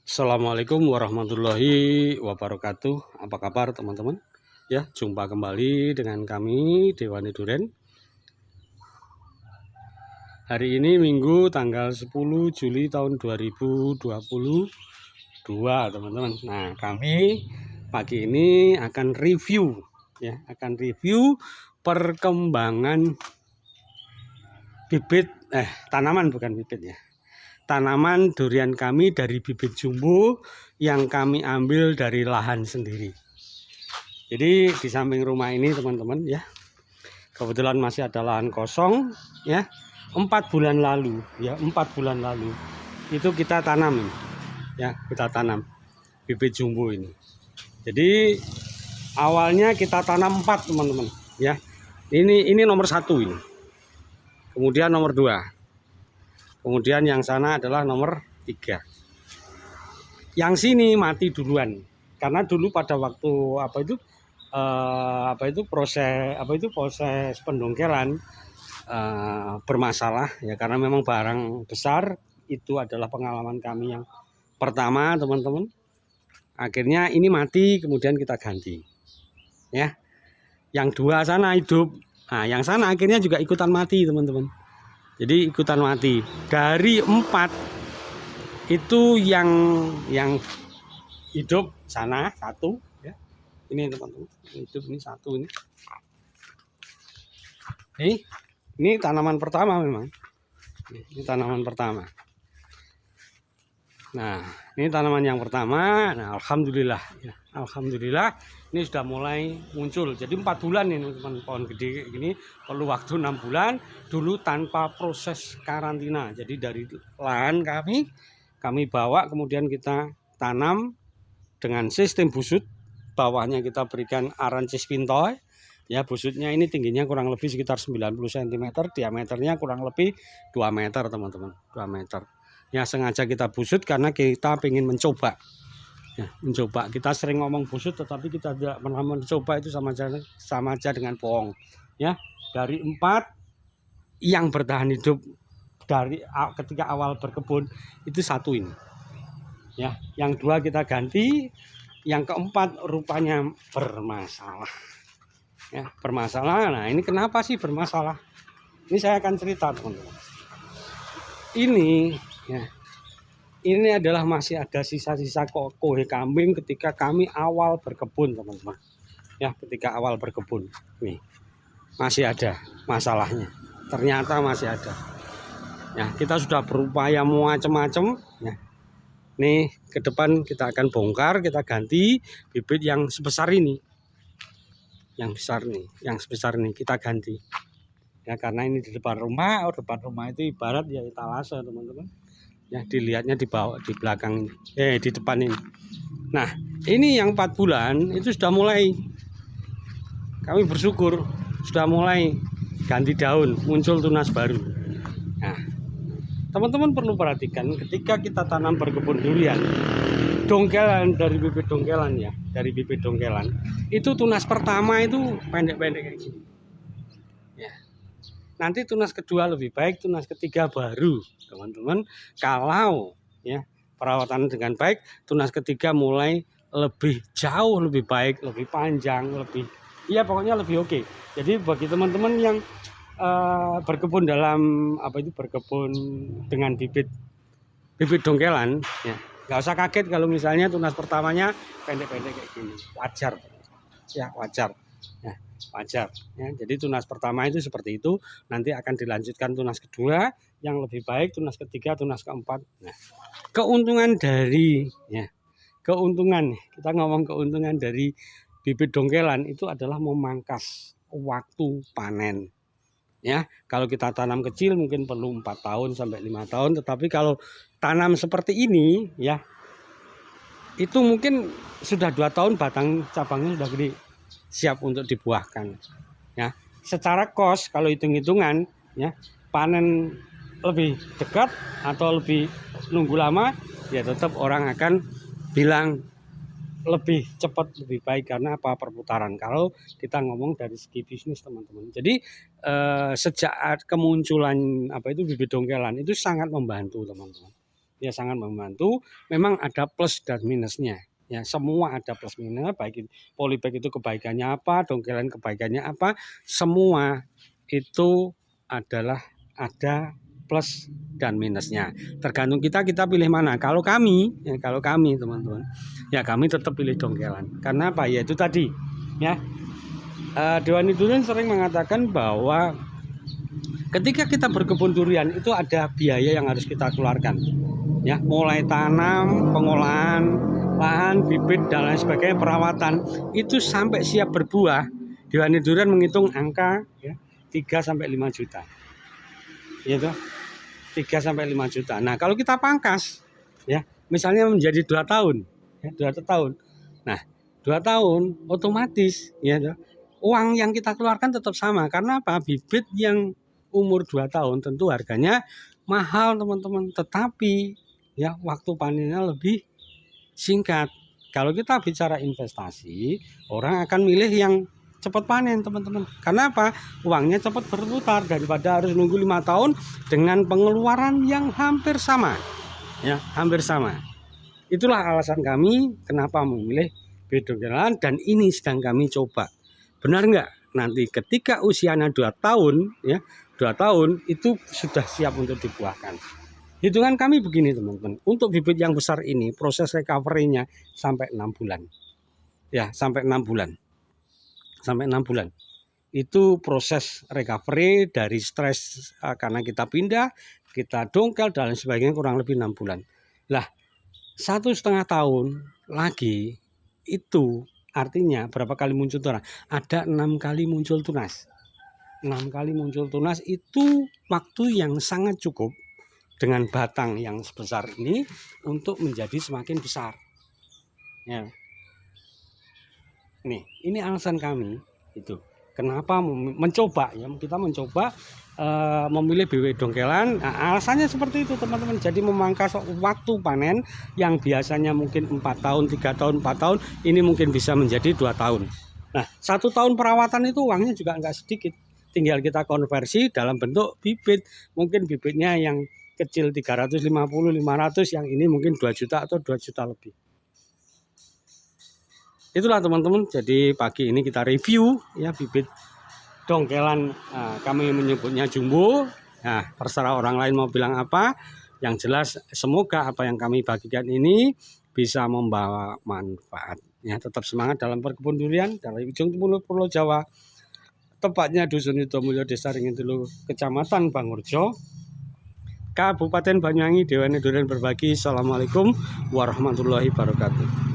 Assalamualaikum warahmatullahi wabarakatuh. Apa kabar teman-teman? Ya, jumpa kembali dengan kami Dewani Duren. Hari ini Minggu tanggal 10 Juli tahun 2022, teman-teman. Nah, kami pagi ini akan review perkembangan bibit tanaman, bukan bibit ya. Tanaman durian kami dari bibit jumbo yang kami ambil dari lahan sendiri. Jadi di samping rumah ini teman-teman ya, kebetulan masih ada lahan kosong ya. 4 bulan lalu itu kita tanam ya, bibit jumbo ini. Jadi awalnya kita tanam 4 teman-teman ya. Ini nomor 1 ini. Kemudian nomor 2. Kemudian yang sana adalah nomor 3. Yang sini mati duluan karena dulu pada waktu proses pendongkelan bermasalah ya, karena memang barang besar. Itu adalah pengalaman kami yang pertama teman-teman. Akhirnya ini mati, kemudian kita ganti ya. Yang 2 sana hidup. Nah, yang sana akhirnya juga ikutan mati teman-teman. Jadi ikutan mati. Dari 4 itu yang hidup sana 1 ya. Ini teman-teman, hidup ini 1 ini. Ini tanaman pertama memang. Ini tanaman pertama. Nah, ini tanaman yang pertama. Nah, alhamdulillah ya. Alhamdulillah ini sudah mulai muncul. Jadi 4 bulan ini teman, pohon gede gini perlu waktu 6 bulan dulu tanpa proses karantina. Jadi dari lahan kami bawa, kemudian kita tanam dengan sistem busut. Bawahnya kita berikan arancis pintoy. Ya, busutnya ini tingginya kurang lebih sekitar 90 cm, diameternya kurang lebih 2 meter teman-teman, 2 meter. Ya, sengaja kita busut karena kita ingin mencoba. Ya, mencoba. Kita sering ngomong busut tetapi kita tidak pernah mencoba, itu sama aja dengan bohong. Ya, dari 4 yang bertahan hidup dari ketika awal berkebun itu 1 ini. Ya, yang 2 kita ganti, yang keempat rupanya bermasalah. Ya, bermasalah. Nah, ini kenapa sih bermasalah? Ini saya akan cerita teman-teman. Ini adalah masih ada sisa-sisa kohe kambing ketika kami awal berkebun teman-teman. Ya, ketika awal berkebun nih masih ada masalahnya. Ternyata masih ada. Ya, kita sudah berupaya macam-macam. Ya, nih ke depan kita akan bongkar, kita ganti bibit yang sebesar ini. Yang sebesar ini kita ganti ya, karena ini di depan rumah. Depan rumah itu ibarat ya etalase teman-teman ya, dilihatnya di bawah, di belakang di depan ini. Nah, ini yang 4 bulan itu sudah mulai, kami bersyukur sudah mulai ganti daun, muncul tunas baru. Nah, teman-teman perlu perhatikan ketika kita tanam berkebun durian, dongkelan dari bibit dongkelan ya, dari bibit dongkelan itu tunas pertama itu pendek-pendek kayak gini ya. Nanti tunas kedua lebih baik, tunas ketiga baru teman-teman, kalau ya perawatan dengan baik, tunas ketiga mulai lebih jauh lebih baik, lebih panjang, lebih ya pokoknya lebih oke. Jadi bagi teman-teman yang berkebun berkebun dengan bibit dongkelan ya, nggak usah kaget kalau misalnya tunas pertamanya pendek-pendek kayak gini. Wajar ya, wajar ya. Jadi tunas pertama itu seperti itu, nanti akan dilanjutkan tunas kedua yang lebih baik, tunas ketiga, tunas keempat. Nah, keuntungan kita ngomong keuntungan dari bibit dongkelan itu adalah memangkas waktu panen. Ya, kalau kita tanam kecil mungkin perlu 4 tahun sampai 5 tahun, tetapi kalau tanam seperti ini ya, itu mungkin sudah 2 tahun batang cabangnya sudah gede, siap untuk dibuahkan. Ya, secara kos kalau hitung-hitungan ya, panen lebih dekat atau lebih nunggu lama, ya tetap orang akan bilang lebih cepat lebih baik. Karena apa? Perputaran. Kalau kita ngomong dari segi bisnis teman-teman. Jadi sejak kemunculan bibit dongkelan itu sangat membantu teman-teman ya sangat membantu. Memang ada plus dan minusnya. Ya, semua ada plus minus, baik polybag itu kebaikannya apa, dongkelan kebaikannya apa, semua itu adalah ada plus dan minusnya. Tergantung kita pilih mana. Kalau kami teman-teman, ya kami tetap pilih dongkelan. Karena apa? Ya itu tadi, ya. Dewan Durian sering mengatakan bahwa ketika kita berkebun durian itu ada biaya yang harus kita keluarkan. Ya, mulai tanam, pengolahan lahan, bibit dan lain sebagainya, perawatan itu sampai siap berbuah. Dewan Durian menghitung angka ya, 3 sampai 5 juta. Gitu. 3 sampai 5 juta. Nah, kalau kita pangkas ya, misalnya menjadi 2 tahun, ya, 2 tahun. Nah, 2 tahun otomatis ya, uang yang kita keluarkan tetap sama. Karena apa? Bibit yang umur 2 tahun tentu harganya mahal, teman-teman. Tetapi ya waktu panennya lebih singkat. Kalau kita bicara investasi, orang akan milih yang cepat panen, teman-teman. Karena apa? Uangnya cepat berputar daripada harus nunggu 5 tahun dengan pengeluaran yang hampir sama. Ya, hampir sama. Itulah alasan kami kenapa memilih bidongkelan, dan ini sedang kami coba. Benar nggak? Nanti ketika usianya 2 tahun, ya, 2 tahun itu sudah siap untuk dibuahkan. Hitungan kami begini, teman-teman. Untuk bibit yang besar ini proses recovery-nya sampai 6 bulan. Ya, sampai 6 bulan. Sampai 6 bulan. Itu proses recovery dari stres karena kita pindah, kita dongkel dan sebagainya, kurang lebih 6 bulan. Lah, 1,5 tahun lagi itu artinya berapa kali muncul tunas? Ada 6 kali muncul tunas. 6 kali muncul tunas itu waktu yang sangat cukup dengan batang yang sebesar ini untuk menjadi semakin besar. Ya. Nih, ini alasan kami itu. Kenapa mencoba ya? Kita mencoba memilih bibit dongkelan. Nah, alasannya seperti itu, teman-teman. Jadi memangkas waktu panen yang biasanya mungkin 4 tahun, 3 tahun, 4 tahun, ini mungkin bisa menjadi 2 tahun. Nah, 1 tahun perawatan itu uangnya juga enggak sedikit. Tinggal kita konversi dalam bentuk bibit. Mungkin bibitnya yang kecil 350, 500, yang ini mungkin 2 juta atau 2 juta lebih. Itulah, teman-teman. Jadi pagi ini kita review ya bibit dongkelan. Kami menyebutnya jumbo. Nah, terserah orang lain mau bilang apa. Yang jelas semoga apa yang kami bagikan ini bisa membawa manfaat. Ya, tetap semangat dalam berkebun durian dari ujung timur Pulau Jawa. Tepatnya Dusun Yudomulyo, Desa Ringintelu, Kecamatan Bangurjo, Kabupaten Banyuwangi. Dewan Durian berbagi. Assalamualaikum warahmatullahi wabarakatuh.